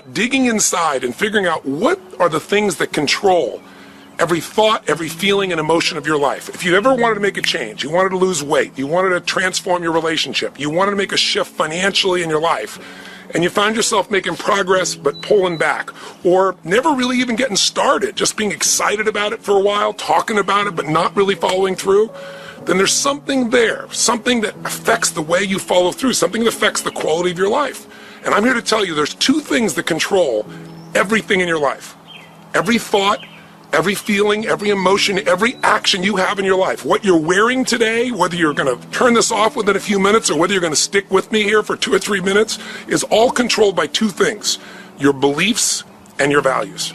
about digging inside and figuring out what are the things that control every thought, every feeling and emotion of your life. If you ever wanted to make a change, you wanted to lose weight, you wanted to transform your relationship, you wanted to make a shift financially in your life, and you find yourself making progress but pulling back, or never really even getting started, just being excited about it for a while, talking about it but not really following through, then there's something there, something that affects the way you follow through, something that affects the quality of your life. And I'm here to tell you there's two things that control everything in your life. Every thought, every feeling, every emotion, every action you have in your life. What you're wearing today, whether you're going to turn this off within a few minutes or whether you're going to stick with me here for 2 or 3 minutes, is all controlled by two things: your beliefs and your values.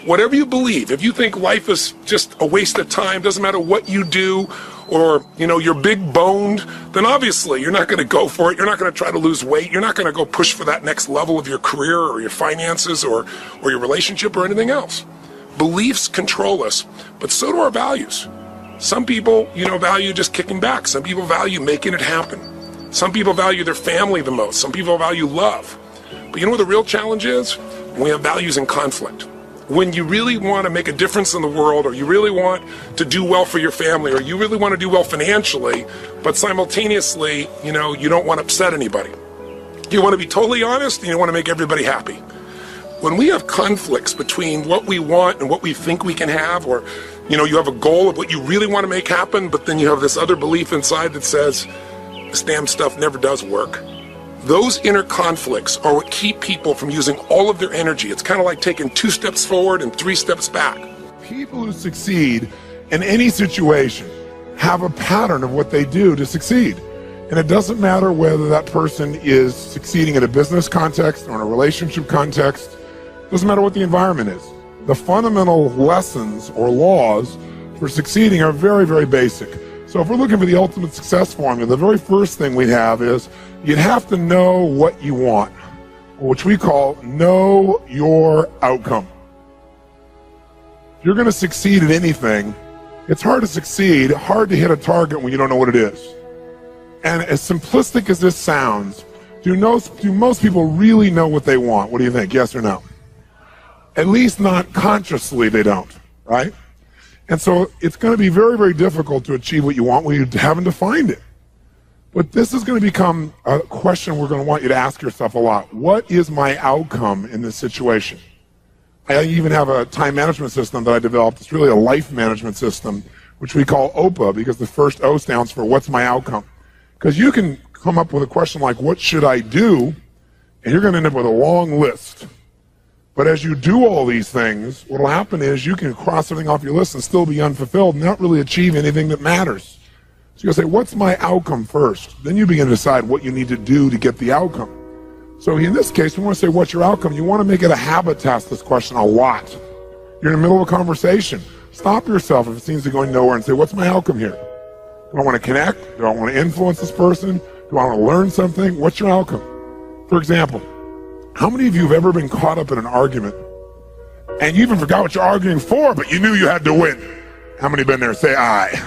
Whatever you believe, if you think life is just a waste of time, doesn't matter what you do, or you're big boned, then obviously you're not going to go for it. You're not going to try to lose weight. You're not going to go push for that next level of your career or your finances or your relationship or anything else. Beliefs control us, but so do our values. Some people, value just kicking back. Some people value making it happen. Some people value their family the most. Some people value love. But you know what the real challenge is? When we have values in conflict. When you really want to make a difference in the world, or you really want to do well for your family, or you really want to do well financially, but simultaneously, you don't want to upset anybody. You want to be totally honest, and you want to make everybody happy. When we have conflicts between what we want and what we think we can have, or you have a goal of what you really want to make happen, but then you have this other belief inside that says this damn stuff never does work. Those inner conflicts are what keep people from using all of their energy. It's kind of like taking 2 steps forward and 3 steps back. People who succeed in any situation have a pattern of what they do to succeed. And it doesn't matter whether that person is succeeding in a business context or in a relationship context. Doesn't matter what the environment is. The fundamental lessons or laws for succeeding are very, very basic. So if we're looking for the ultimate success formula, the very first thing we'd have is you'd have to know what you want, which we call know your outcome. If you're going to succeed at anything, it's hard to succeed, hard to hit a target when you don't know what it is. And as simplistic as this sounds, do most people really know what they want? What do you think? Yes or no? At least not consciously, they don't, right? And so it's going to be very, very difficult to achieve what you want when you haven't defined it. But this is going to become a question we're going to want you to ask yourself a lot. What is my outcome in this situation? I even have a time management system that I developed. It's really a life management system, which we call OPA, because the first O stands for what's my outcome. Because you can come up with a question like, what should I do? And you're going to end up with a long list. But as you do all these things, what will happen is you can cross everything off your list and still be unfulfilled and not really achieve anything that matters. So you'll say, what's my outcome first? Then you begin to decide what you need to do to get the outcome. So in this case, we want to say, what's your outcome? You want to make it a habit to ask this question a lot. You're in the middle of a conversation. Stop yourself if it seems to be going nowhere and say, what's my outcome here? Do I want to connect? Do I want to influence this person? Do I want to learn something? What's your outcome? For example, how many of you have ever been caught up in an argument and you even forgot what you're arguing for, but you knew you had to win? How many been there? Say aye.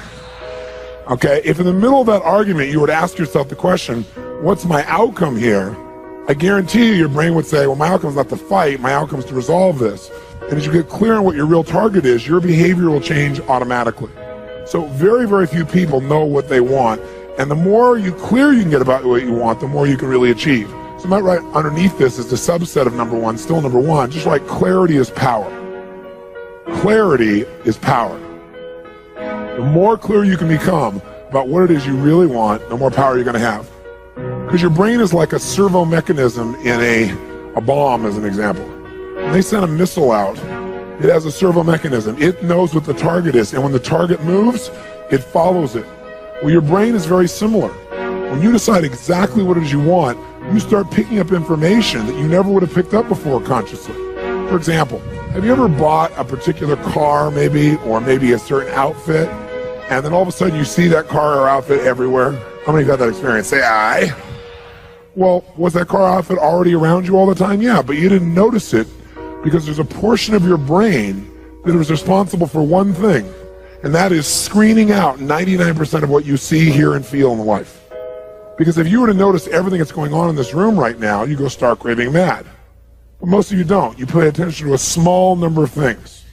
Okay, if in the middle of that argument you were to ask yourself the question, what's my outcome here? I guarantee you your brain would say, well, my outcome is not to fight, my outcome is to resolve this. And as you get clear on what your real target is, your behavior will change automatically. So very, very few people know what they want. And the more clear you can get about what you want, the more you can really achieve. So right underneath this is the subset of number one, still number one, just like clarity is power. Clarity is power. The more clear you can become about what it is you really want, the more power you're going to have. Because your brain is like a servo mechanism in a bomb, as an example. When they send a missile out, it has a servo mechanism. It knows what the target is, and when the target moves, it follows it. Well, your brain is very similar. When you decide exactly what it is you want, you start picking up information that you never would have picked up before consciously. For example, have you ever bought a particular car maybe, or maybe a certain outfit, and then all of a sudden you see that car or outfit everywhere? How many of you got that experience? Say aye. Well, was that car outfit already around you all the time? Yeah, but you didn't notice it because there's a portion of your brain that is responsible for one thing, and that is screening out 99% of what you see, hear, and feel in life. Because if you were to notice everything that's going on in this room right now, you go stark raving mad. But most of you don't. You pay attention to a small number of things.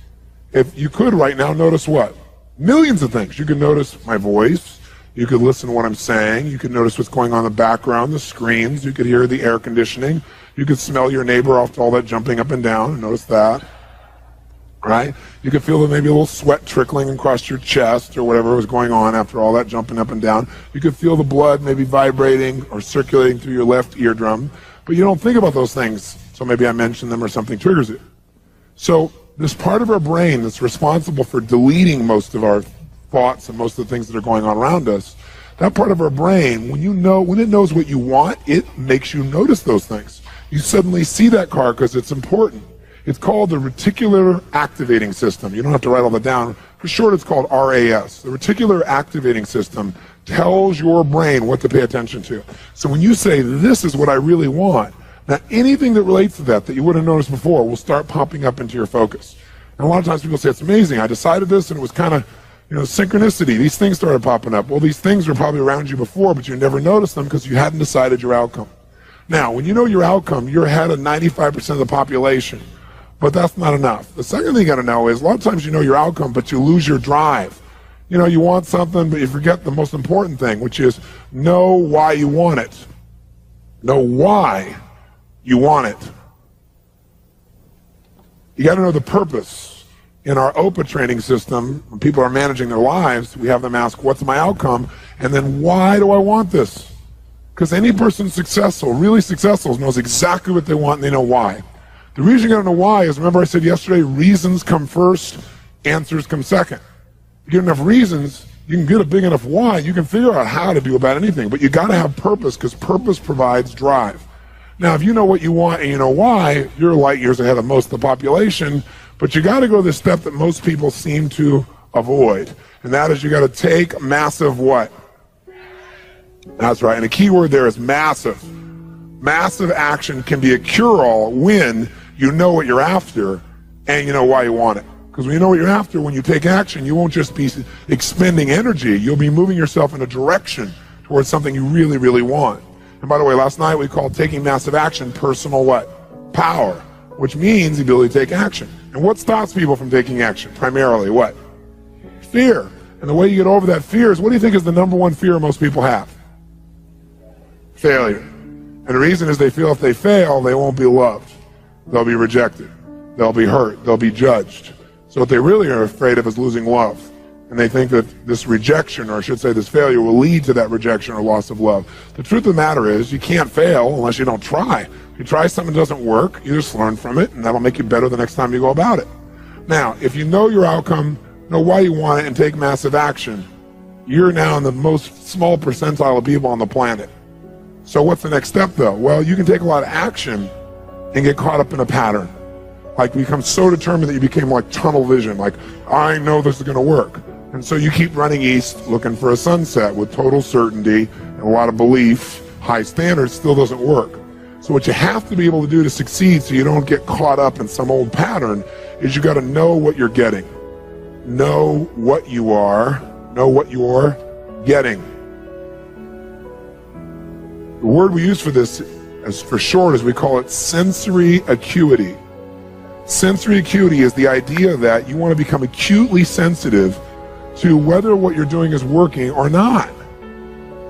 If you could right now, notice what? Millions of things. You could notice my voice. You could listen to what I'm saying. You could notice what's going on in the background, the screens. You could hear the air conditioning. You could smell your neighbor after all that jumping up and down, and notice that. Right? You could feel that maybe a little sweat trickling across your chest or whatever was going on after all that jumping up and down. You could feel the blood maybe vibrating or circulating through your left eardrum, but you don't think about those things, so maybe I mention them or something triggers it. So this part of our brain that's responsible for deleting most of our thoughts and most of the things that are going on around us, that part of our brain, when it knows what you want, it makes you notice those things. You suddenly see that car because it's important. It's called the reticular activating system. You don't have to write all that down. For short, it's called RAS. The reticular activating system tells your brain what to pay attention to. So when you say, this is what I really want, now anything that relates to that you wouldn't have noticed before will start popping up into your focus. And a lot of times people say, it's amazing. I decided this and it was kind of, synchronicity. These things started popping up. Well, these things were probably around you before, but you never noticed them because you hadn't decided your outcome. Now, when you know your outcome, you're ahead of 95% of the population. But that's not enough. The second thing you got to know is a lot of times you know your outcome, but you lose your drive. You want something, but you forget the most important thing, which is know why you want it. Know why you want it. You got to know the purpose. In our OPA training system, when people are managing their lives, we have them ask, what's my outcome? And then why do I want this? Because any person successful, really successful, knows exactly what they want and they know why. The reason you gotta know why is, remember I said yesterday, reasons come first, answers come second. You get enough reasons, you can get a big enough why, you can figure out how to do about anything, but you gotta have purpose, because purpose provides drive. Now, if you know what you want and you know why, you're light years ahead of most of the population, but you gotta go to the step that most people seem to avoid, and that is you gotta take massive what? That's right, and the key word there is massive. Massive action can be a cure-all when you know what you're after and you know why you want it. Because when you know what you're after, when you take action, you won't just be expending energy. You'll be moving yourself in a direction towards something you really, really want. And by the way, last night we called taking massive action personal what? Power, which means the ability to take action. And what stops people from taking action? Primarily what? Fear. And the way you get over that fear is, what do you think is the number one fear most people have? Failure. And the reason is they feel if they fail, they won't be loved. They'll be rejected. They'll be hurt. They'll be judged. So what they really are afraid of is losing love. And they think that this rejection, or I should say this failure, will lead to that rejection or loss of love. The truth of the matter is, you can't fail unless you don't try. If you try something that doesn't work, you just learn from it, and that'll make you better the next time you go about it. Now, if you know your outcome, know why you want it, and take massive action, you're now in the most small percentile of people on the planet. So what's the next step, though? Well, you can take a lot of action and get caught up in a pattern. Like, become so determined that you became like tunnel vision, like, I know this is going to work. And so you keep running east looking for a sunset with total certainty and a lot of belief. High standards still doesn't work. So what you have to be able to do to succeed so you don't get caught up in some old pattern is you got to know what you're getting. Know what you are. Know what you're getting. The word we use for this, as for short, is we call it sensory acuity. Sensory acuity is the idea that you want to become acutely sensitive to whether what you're doing is working or not.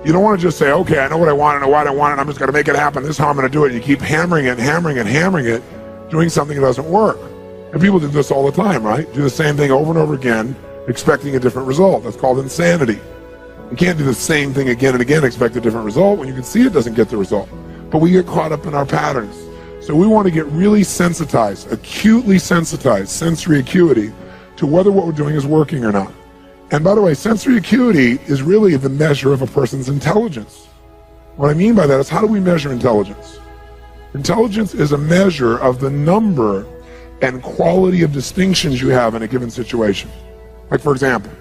You don't want to just say, okay, I know what I want, I know why I want it, I'm just going to make it happen, this is how I'm going to do it. You keep hammering it, hammering it, hammering it, doing something that doesn't work. And people do this all the time, right? Do the same thing over and over again, expecting a different result. That's called insanity. You can't do the same thing again and again, expect a different result when you can see it doesn't get the result. But we get caught up in our patterns. So we want to get really sensitized, acutely sensitized, sensory acuity, to whether what we're doing is working or not. And by the way, sensory acuity is really the measure of a person's intelligence. What I mean by that is, how do we measure intelligence? Intelligence is a measure of the number and quality of distinctions you have in a given situation. Like, for example,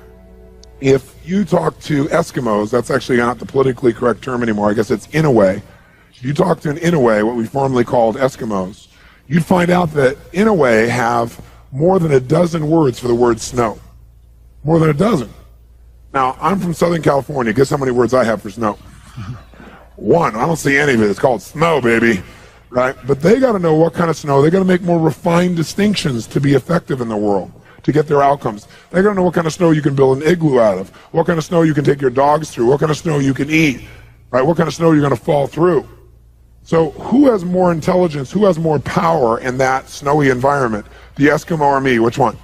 if you talk to Eskimos, that's actually not the politically correct term anymore, I guess it's Inouye. If you talk to an Inouye, what we formerly called Eskimos, you'd find out that Inouye have more than a dozen words for the word snow. More than a dozen. Now, I'm from Southern California. Guess how many words I have for snow? One. I don't see any of it. It's called snow, baby. right? But they got to know what kind of snow. They got to make more refined distinctions to be effective in the world, to get their outcomes. They got to know what kind of snow you can build an igloo out of, what kind of snow you can take your dogs through, what kind of snow you can eat, right? What kind of snow you're going to fall through. So who has more intelligence, who has more power in that snowy environment? The Eskimo or me? Which one?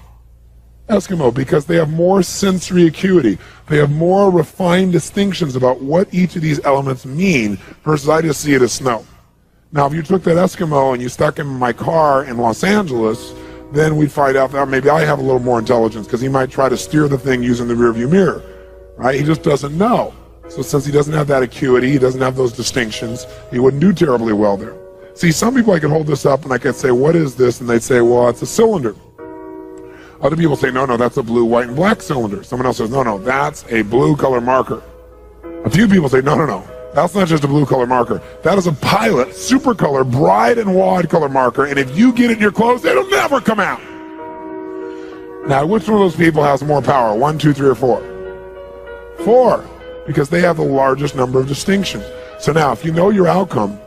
Eskimo, because they have more sensory acuity. They have more refined distinctions about what each of these elements mean versus I just see it as snow. Now, if you took that Eskimo and you stuck him in my car in Los Angeles, then we'd find out that maybe I have a little more intelligence because he might try to steer the thing using the rearview mirror, right? He just doesn't know. So since he doesn't have that acuity, he doesn't have those distinctions, he wouldn't do terribly well there. See, some people I could hold this up and I could say, what is this? And they'd say, well, it's a cylinder. Other people say, no, that's a blue, white, and black cylinder. Someone else says, no, that's a blue color marker. A few people say, no, that's not just a blue color marker. That is a Pilot super color, bride and wad color marker, and if you get it in your clothes, it'll never come out. Now, which one of those people has more power? 1, 2, 3, or 4? 4, because they have the largest number of distinctions. So now, if you know your outcome,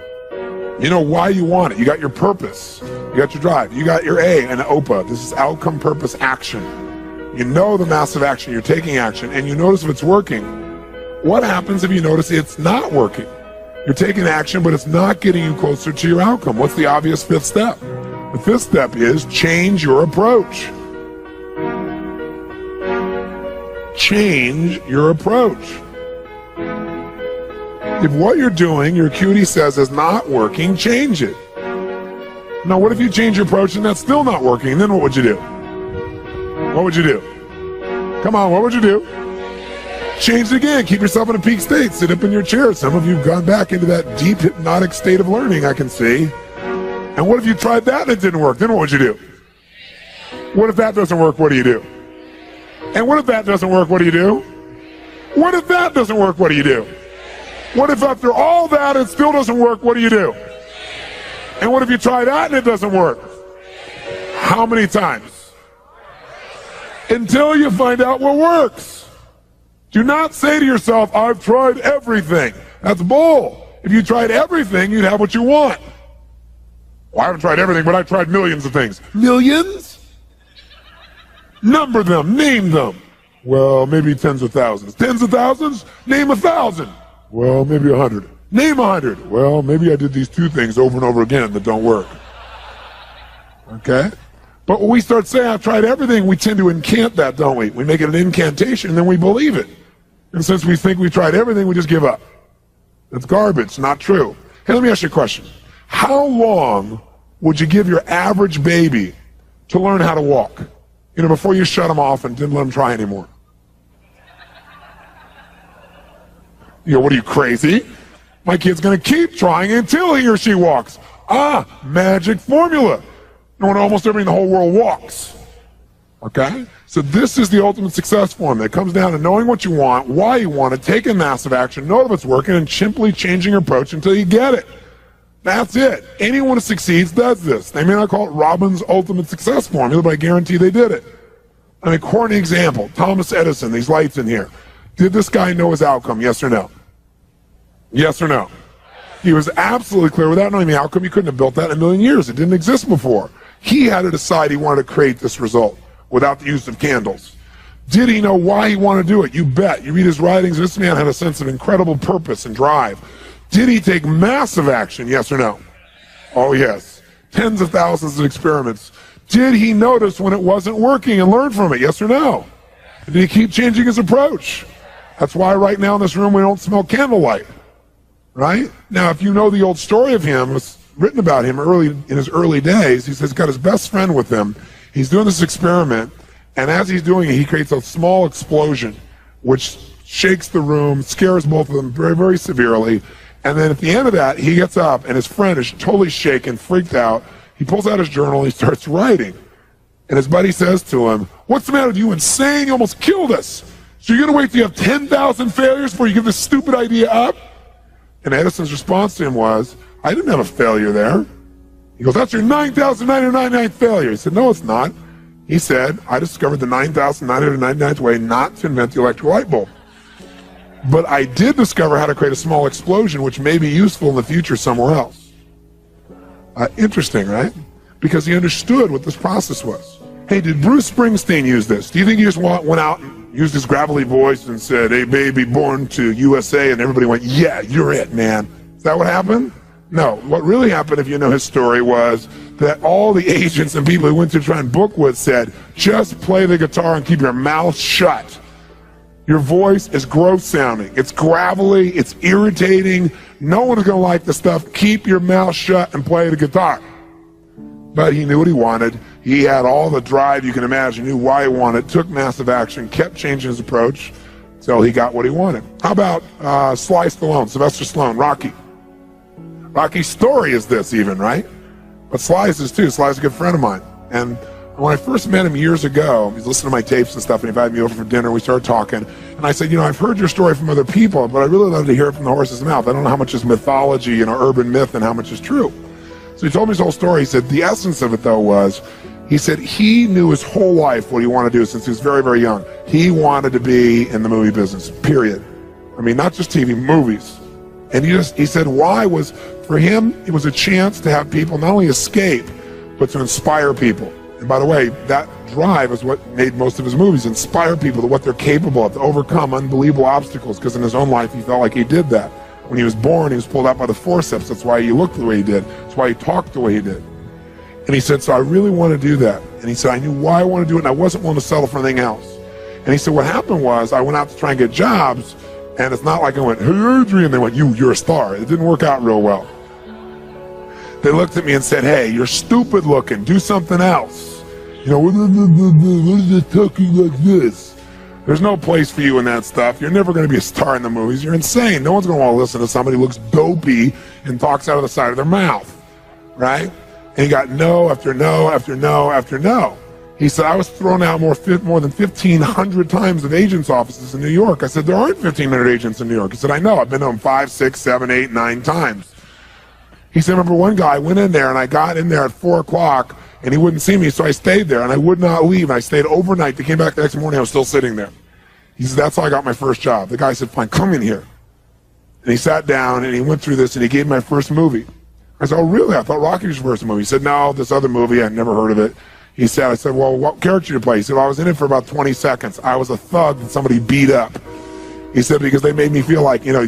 you know why you want it. You got your purpose. You got your drive. You got your A and OPA. This is outcome, purpose, action. You know the massive action. You're taking action, and you notice if it's working. What happens if you notice it's not working? You're taking action, but it's not getting you closer to your outcome. What's the obvious 5th step? The 5th step is change your approach. Change your approach. If what you're doing, your acuity says is not working, change it. Now, what if you change your approach and that's still not working? Then what would you do? What would you do? Come on, what would you do? Change it again. Keep yourself in a peak state. Sit up in your chair. Some of you have gone back into that deep hypnotic state of learning, I can see. And what if you tried that and it didn't work? Then what would you do? What if that doesn't work? What do you do? And what if that doesn't work? What do you do? What if that doesn't work? What do you do? What if after all that it still doesn't work? What do you do? And what if you try that and it doesn't work? How many times? Until you find out what works. Do not say to yourself, I've tried everything. That's bull. If you tried everything, you'd have what you want. Well, I haven't tried everything, but I've tried millions of things. Millions? Number them, name them. Well, maybe tens of thousands. Tens of thousands? Name 1,000. Well, maybe 100. Name 100. Well, maybe I did these 2 things over and over again that don't work. Okay? But when we start saying, I've tried everything, we tend to incant that, don't we? We make it an incantation, and then we believe it. And since we think we tried everything, we just give up. That's garbage, not true. Hey, let me ask you a question. How long would you give your average baby to learn how to walk? You know, before you shut them off and didn't let them try anymore. You know, what are you, crazy? My kid's going to keep trying until he or she walks. Magic formula. No one, almost everybody in the whole world walks. Okay? So this is the ultimate success formula. It comes down to knowing what you want, why you want it, taking massive action, know if it's working, and simply changing your approach until you get it. That's it. Anyone who succeeds does this. They may not call it Robbins' ultimate success formula, but I guarantee they did it. I mean, corny example. Thomas Edison, these lights in here. Did this guy know his outcome, yes or no? Yes or no? He was absolutely clear. Without knowing the outcome, he couldn't have built that in a million years. It didn't exist before. He had to decide he wanted to create this result without the use of candles. Did he know why he wanted to do it? You bet. You read his writings, this man had a sense of incredible purpose and drive. Did he take massive action? Yes or no? Oh, yes. Tens of thousands of experiments. Did he notice when it wasn't working and learn from it? Yes or no? Did he keep changing his approach? That's why right now in this room we don't smell candlelight. Right? Now, if you know the old story of him, it was written about him in his early days. He says he's got his best friend with him. He's doing this experiment, and as he's doing it, he creates a small explosion, which shakes the room, scares both of them very, very severely. And then at the end of that, he gets up, and his friend is totally shaken, freaked out. He pulls out his journal, and he starts writing. And his buddy says to him, "What's the matter with you? Insane? You almost killed us. So you're going to wait till you have 10,000 failures before you give this stupid idea up?" And Edison's response to him was, "I didn't have a failure there." He goes, "That's your 9,999th failure." He said, "No, it's not." He said, "I discovered the 9,999th way not to invent the electric light bulb. But I did discover how to create a small explosion which may be useful in the future somewhere else." Interesting, right? Because he understood what this process was. Hey, did Bruce Springsteen use this? Do you think he just went out and used his gravelly voice and said, hey, baby, born to USA, and everybody went, yeah, you're it, man? Is that what happened? No. What really happened, if you know his story, was that all the agents and people who went to try and book with said, just play the guitar and keep your mouth shut. Your voice is gross sounding. It's gravelly. It's irritating. No one's going to like the stuff. Keep your mouth shut and play the guitar. But he knew what he wanted. He had all the drive you can imagine, knew why he wanted, took massive action, kept changing his approach until he got what he wanted. How about Sly Stallone, Sylvester Stallone, Rocky? Rocky's story is this even, right? But Sly's is too. Sly's a good friend of mine. And when I first met him years ago, he's listening to my tapes and stuff, and he invited me over for dinner. We started talking, and I said, you know, I've heard your story from other people, but I really love to hear it from the horse's mouth. I don't know how much is mythology, you know, urban myth, and how much is true. So he told me his whole story. He said the essence of it, though, was, he said he knew his whole life what he wanted to do since he was very, very young. He wanted to be in the movie business, period. I mean, not just TV, movies. And he said why was, for him, it was a chance to have people not only escape, but to inspire people. And by the way, that drive is what made most of his movies, inspire people to what they're capable of, to overcome unbelievable obstacles, because in his own life, he felt like he did that. When he was born, he was pulled out by the forceps. That's why he looked the way he did. That's why he talked the way he did. And he said, so I really want to do that. And he said, I knew why I wanted to do it, and I wasn't willing to settle for anything else. And he said, what happened was, I went out to try and get jobs, and it's not like I went, hey, Adrian, they went, you're a star. It didn't work out real well. They looked at me and said, hey, you're stupid looking, do something else. You know, what is it talking like this? There's no place for you in that stuff. You're never going to be a star in the movies. You're insane. No one's going to want to listen to somebody who looks dopey and talks out of the side of their mouth, right? And he got no after no after no after no. He said, I was thrown out more than 1,500 times of agents' offices in New York. I said, there aren't 1,500 agents in New York. He said, I know. I've been to them 5, 6, 7, 8, 9 times. He said, remember one guy, I went in there and I got in there at 4 o'clock and he wouldn't see me, so I stayed there and I would not leave. I stayed overnight. They came back the next morning, I was still sitting there. He said, that's how I got my first job. The guy said, fine, come in here. And he sat down and he went through this and he gave me my first movie. I said, oh, really? I thought Rocky was your first movie. He said, no, this other movie, I'd never heard of it. I said, well, what character did you play? He said, well, I was in it for about 20 seconds. I was a thug that somebody beat up. He said, because they made me feel like, you know,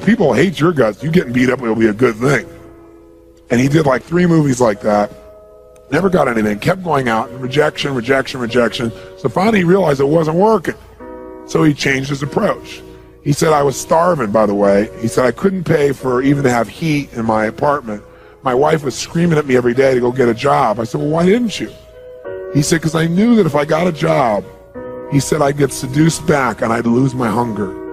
people hate your guts. You getting beat up will be a good thing. And he did like 3 movies like that. Never got anything. Kept going out. Rejection, rejection, rejection. So finally he realized it wasn't working. So he changed his approach. He said, I was starving, by the way. He said, I couldn't pay for even to have heat in my apartment. My wife was screaming at me every day to go get a job. I said, well, why didn't you? He said, because I knew that if I got a job, he said, I'd get seduced back and I'd lose my hunger.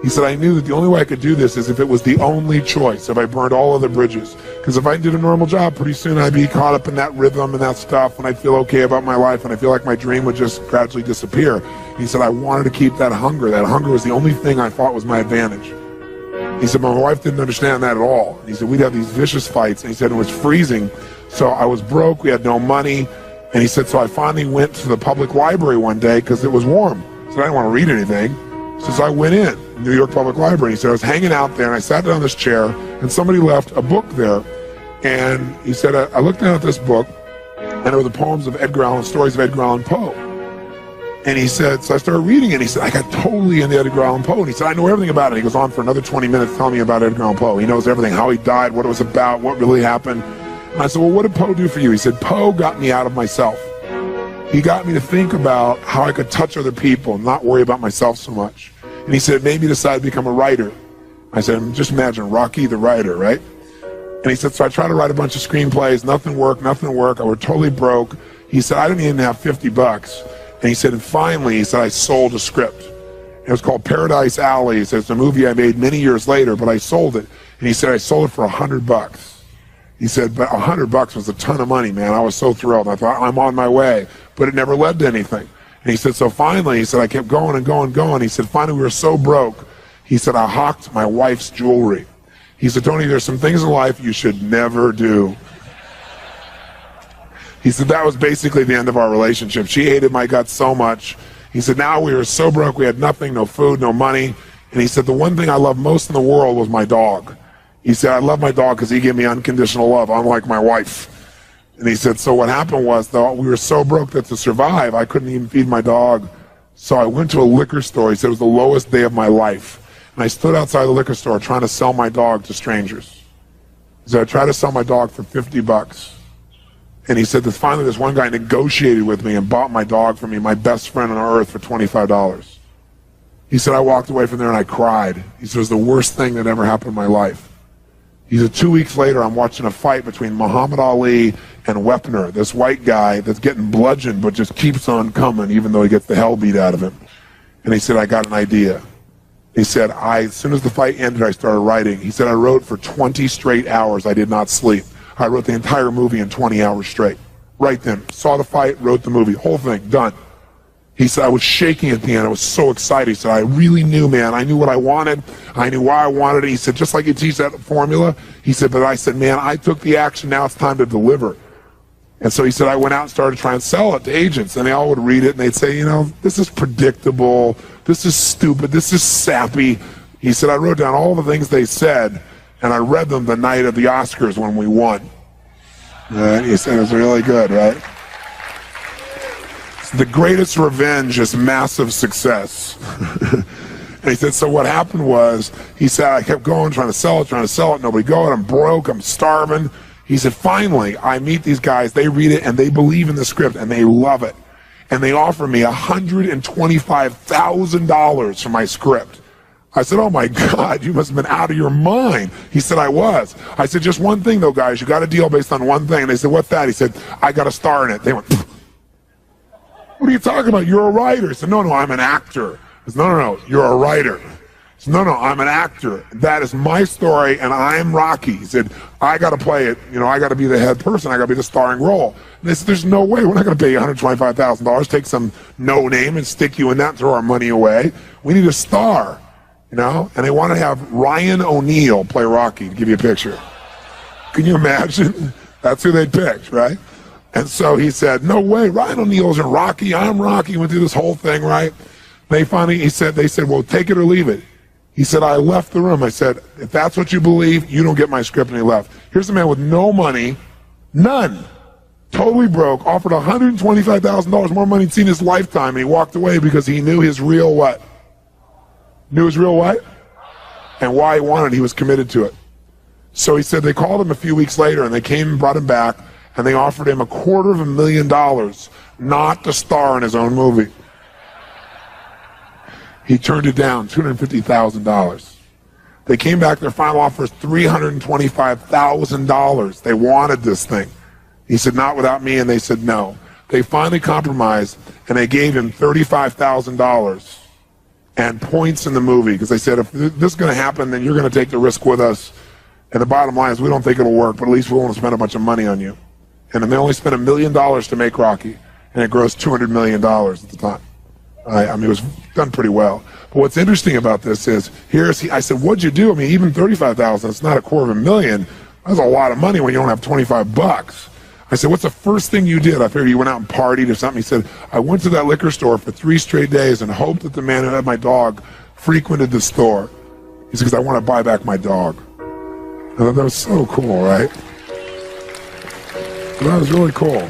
He said, I knew that the only way I could do this is if it was the only choice, if I burned all other bridges. Because if I did a normal job, pretty soon I'd be caught up in that rhythm and that stuff, and I'd feel okay about my life, and I feel like my dream would just gradually disappear. He said, I wanted to keep that hunger. That hunger was the only thing I thought was my advantage. He said, my wife didn't understand that at all. He said, we'd have these vicious fights, and he said, it was freezing, so I was broke, we had no money, and he said, so I finally went to the public library one day because it was warm. So I didn't want to read anything. So I went in, New York Public Library. He said, I was hanging out there, and I sat down in this chair, and somebody left a book there. And he said, I looked down at this book, and it were the poems of Edgar Allan, stories of Edgar Allan Poe. And he said, so I started reading it, and he said, I got totally into Edgar Allan Poe. And he said, I know everything about it. He goes on for another 20 minutes telling me about Edgar Allan Poe. He knows everything, how he died, what it was about, what really happened. And I said, well, what did Poe do for you? He said, Poe got me out of myself. He got me to think about how I could touch other people and not worry about myself so much. And he said, it made me decide to become a writer. I said, just imagine Rocky the writer, right? And he said, so I tried to write a bunch of screenplays, nothing worked, I was totally broke. He said, I didn't even have $50. And he said, and finally, he said, I sold a script. It was called Paradise Alley. He said, it's a movie I made many years later, but I sold it. And he said, I sold it for $100. He said, but $100 was a ton of money, man. I was so thrilled. I thought, I'm on my way. But it never led to anything. And he said, so finally, he said, I kept going and going and going. He said, finally, we were so broke. He said, I hawked my wife's jewelry. He said, Tony, there's some things in life you should never do. He said, that was basically the end of our relationship. She hated my guts so much. He said, now we were so broke, we had nothing, no food, no money. And he said, the one thing I loved most in the world was my dog. He said, I love my dog because he gave me unconditional love, unlike my wife. And he said, so what happened was, though, we were so broke that to survive, I couldn't even feed my dog. So I went to a liquor store. He said it was the lowest day of my life. And I stood outside the liquor store trying to sell my dog to strangers. He said, I tried to sell my dog for $50. And he said that finally this one guy negotiated with me and bought my dog for me, my best friend on earth, for $25. He said, I walked away from there and I cried. He said, it was the worst thing that ever happened in my life. He said, 2 weeks later, I'm watching a fight between Muhammad Ali and Wepner, this white guy that's getting bludgeoned but just keeps on coming even though he gets the hell beat out of him. And he said, I got an idea. He said, as soon as the fight ended, I started writing. He said, I wrote for 20 straight hours. I did not sleep. I wrote the entire movie in 20 hours straight. Right then. Saw the fight, wrote the movie. Whole thing, done. He said, I was shaking at the end. I was so excited. He said, I really knew, man. I knew what I wanted. I knew why I wanted it. He said, just like you teach that formula. He said, but I said, man, I took the action. Now it's time to deliver. And so he said, I went out and started trying to sell it to agents. And they all would read it and they'd say, you know, this is predictable. This is stupid. This is sappy. He said, I wrote down all the things they said and I read them the night of the Oscars when we won. And he said, it was really good, right? The greatest revenge is massive success. And he said, so what happened was, he said, I kept going, trying to sell it, nobody going, I'm broke, I'm starving. He said, finally, I meet these guys, they read it, and they believe in the script, and they love it. And they offer me $125,000 for my script. I said, oh my God, you must have been out of your mind. He said, I was. I said, just one thing though, guys, you got a deal based on one thing. And they said, what's that? He said, I got a star in it. They went, pfft. What are you talking about? You're a writer. He said, no, I'm an actor. He said, no, you're a writer. He said, no, I'm an actor. That is my story, and I'm Rocky. He said, I got to play it. You know, I got to be the head person. I got to be the starring role. And they said, there's no way. We're not going to pay you $125,000, take some no name and stick you in that and throw our money away. We need a star, you know? And they want to have Ryan O'Neal play Rocky, to give you a picture. Can you imagine? That's who they'd picked, right? And so he said, no way, Ryan O'Neal's in Rocky, I'm Rocky, went through this whole thing, right? They finally, they said, well, take it or leave it. He said, I left the room. I said, if that's what you believe, you don't get my script, and he left. Here's a man with no money, none, totally broke, offered $125,000 more money he'd seen in his lifetime, and he walked away because he knew his real what? Knew his real what? And why he wanted it, he was committed to it. So he said they called him a few weeks later, and they came and brought him back, and they offered him $250,000 not to star in his own movie. He turned it down, $250,000. They came back, their final offer was $325,000. They wanted this thing. He said, not without me, and they said no. They finally compromised, and they gave him $35,000 and points in the movie, because they said, if this is going to happen, then you're going to take the risk with us. And the bottom line is, we don't think it'll work, but at least we won't spend a bunch of money on you. And they only spent $1 million to make Rocky, and it grossed $200 million at the time. I mean, it was done pretty well. But what's interesting about this is, I said, what'd you do? I mean, even $35,000, it's not $250,000. That's a lot of money when you don't have 25 bucks. I said, what's the first thing you did? I figured you went out and partied or something. He said, I went to that liquor store for 3 straight days and hoped that the man who had my dog frequented the store. He said, because I want to buy back my dog. I thought that was so cool, right? That was really cool.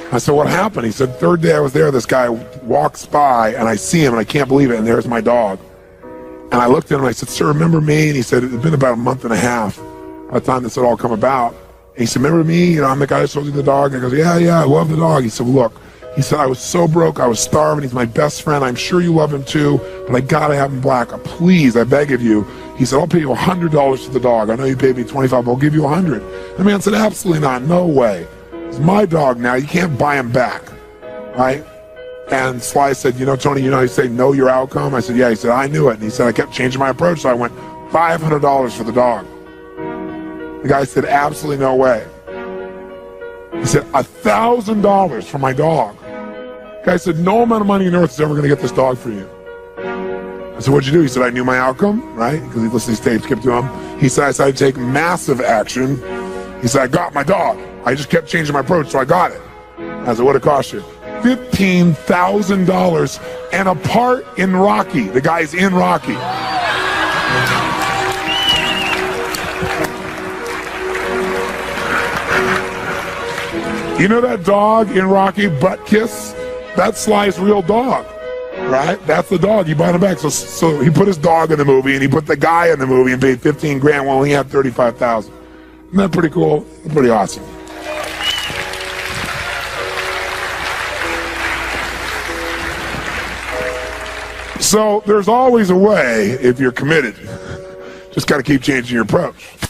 I said, what happened? He said, third day I was there, this guy walks by, and I see him, and I can't believe it, and there's my dog. And I looked at him, and I said, sir, remember me? And he said, it's been about a month and a half by the time this had all come about. And he said, remember me? You know, I'm the guy who sold you the dog. And I goes, yeah, I love the dog. He said, look, he said, I was so broke, I was starving. He's my best friend. I'm sure you love him too, but I gotta have him black. Please, I beg of you. He said, I'll pay you $100 for the dog. I know you paid me $25, but I'll give you $100. The man said, absolutely not, no way. It's my dog now, you can't buy him back, right? And Sly said, you know, Tony, you know how you say know your outcome? I said, yeah. He said, I knew it. And he said, I kept changing my approach, so I went $500 for the dog. The guy said, absolutely no way. He said, $1,000 for my dog. The guy said, no amount of money on earth is ever going to get this dog for you. I said, what'd you do? He said, I knew my outcome, right? Because he listened to these tapes, kept to him. He said, I decided to take massive action. He said, I got my dog. I just kept changing my approach, so I got it. I said, what'd it cost you? $15,000 and a part in Rocky. The guy's in Rocky. You know that dog in Rocky, Butt Kiss? That's Sly's real dog, right? That's the dog. He bought him back. So he put his dog in the movie, and he put the guy in the movie and paid $15,000 while he had $35,000. Isn't that pretty cool? Pretty awesome. So there's always a way if you're committed. Just got to keep changing your approach.